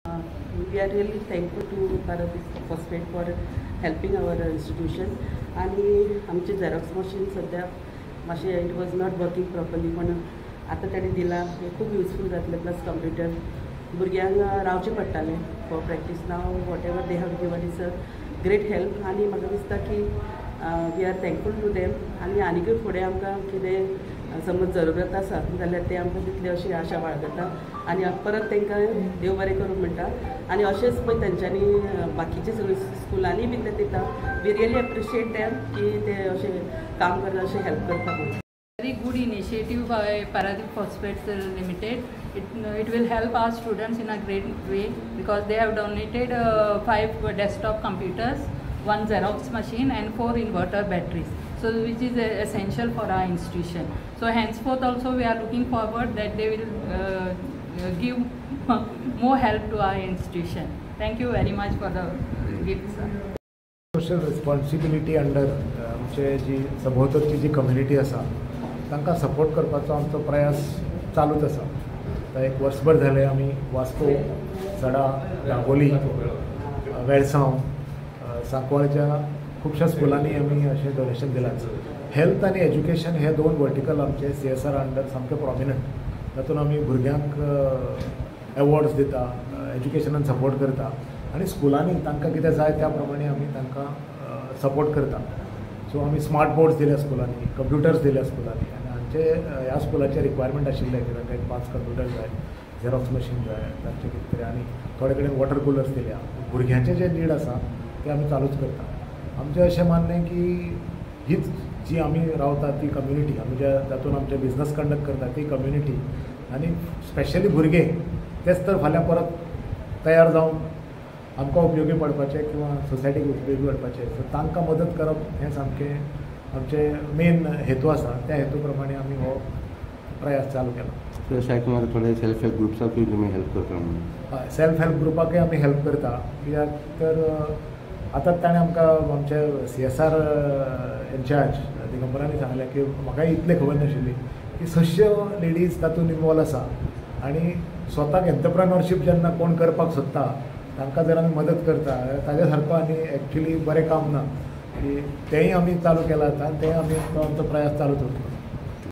We are really thankful to Paradeep Phosphate for helping our institution. आणि आमचे Xerox machine सध्या मातशें it was not working properly, पण आतां ताणें दिला हे खूब युजफूल जातलें. प्लस कंप्युटर भुरग्यांक रावचें पडटालें for practice. Now whatever they have given is a great help. आनी म्हाका दिसता की we are thankful to them. आनी आनीकूय फुडें आमकां कितें समज जरुरत आसा जाल्यार ते आमकां तितले अशी आशा बाळगता आनी परत तांकां देव बरें करूं म्हणटा. आनी अशेंच पळय तेंच्यांनी बाकीचे सगळे स्कुलांनी बी ते दिता. वी रियली एप्रिशिएट देम की ते अशें काम करता, अशें हेल्प करता म्हणून. Very good initiative by Paradeep Phosphates Limited. It will help our students in a great way because they have donated 5 desktop computers, 1 Xerox machine and 4 inverter batteries, so which is essential for our institution. So henceforth also we are looking forward that they will give more help to our institution. Thank you very much for the gifts. Social responsibility under आमचे जी सभोवतरची जी community आसा तांकां support करपाचो आमचो प्रयास चालूच आसा. आतां एक वर्सभर जालें आमी वास्को, सडा, दाबोली, वेळसांव, सांकवाळच्या खुबश्या स्कुलांनी आमी अशें डोनेशन दिलां. हेल्थ आनी एज्युकेशन हे 2 वर्टिकल आमचे CSR अंडर सामके प्रॉमिनंट. तातूंत आमी भुरग्यांक एवॉर्ड्स दिता, एज्युकेशनान सपोर्ट करता आनी स्कुलांनी तांकां कितें जाय त्या प्रमाणे आमी तांकां सपोर्ट करता. सो आमी स्मार्ट बोर्ड्स दिल्या स्कुलांनी, कंप्युटर्स दिल्या स्कुलांनी आनी आमचे ह्या स्कुलाचे रिक्वायरमेंट आशिल्ले की तांकां एक 5 कंप्युटर जाय, झेरॉक्स मशीन जाय, तांचे कितें तरी आनी थोडे कडेन वॉटर कुलर्स दिल्या. भुरग्यांचे जे नीड आसा ते आमी चालूच करता. आमचें अशें मान्नें की हीच जी आमी रावता ती कम्युनिटी, आमी ज्या जातून आमचे बिझनस कंडक्ट करता ती कम्युनिटी आनी स्पेशली भुरगे तेच तर फाल्यां परत तयार जावन आमकां उपयोगी पडपाचे किंवा सोसायटीक उपयोगी पडपाचे. सो तांकां मदत करप हें सामकें आमचें मेन हेतू आसा. त्या हेतू प्रमाणे आमी हो प्रयास चालू केला. अशें आयकून थोडे सेल्फ हेल्प ग्रुप्साकूय तुमी हेल्प करता. हय, सेल्फ हेल्प ग्रुपाकूय आमी हेल्प करता. कित्याक तर आतांच ताणें आमकां आमचे CSR इन्चार्ज दिगंबरांनी सांगलें की म्हाकाय इतलें खबर नाशिल्ली की 600 लेडीज तातूंत इनवॉल्व आसा आनी स्वताक एंटरप्रेन्योरशीप जेन्ना कोण करपाक सोदता तांकां जर आमी मदत करता ताज्या सारको आनी एक्चुली बरें काम ना. की तेंय आमी चालू केलां आतां, तेंय आमी तो आमचो प्रयास चालूच उरता.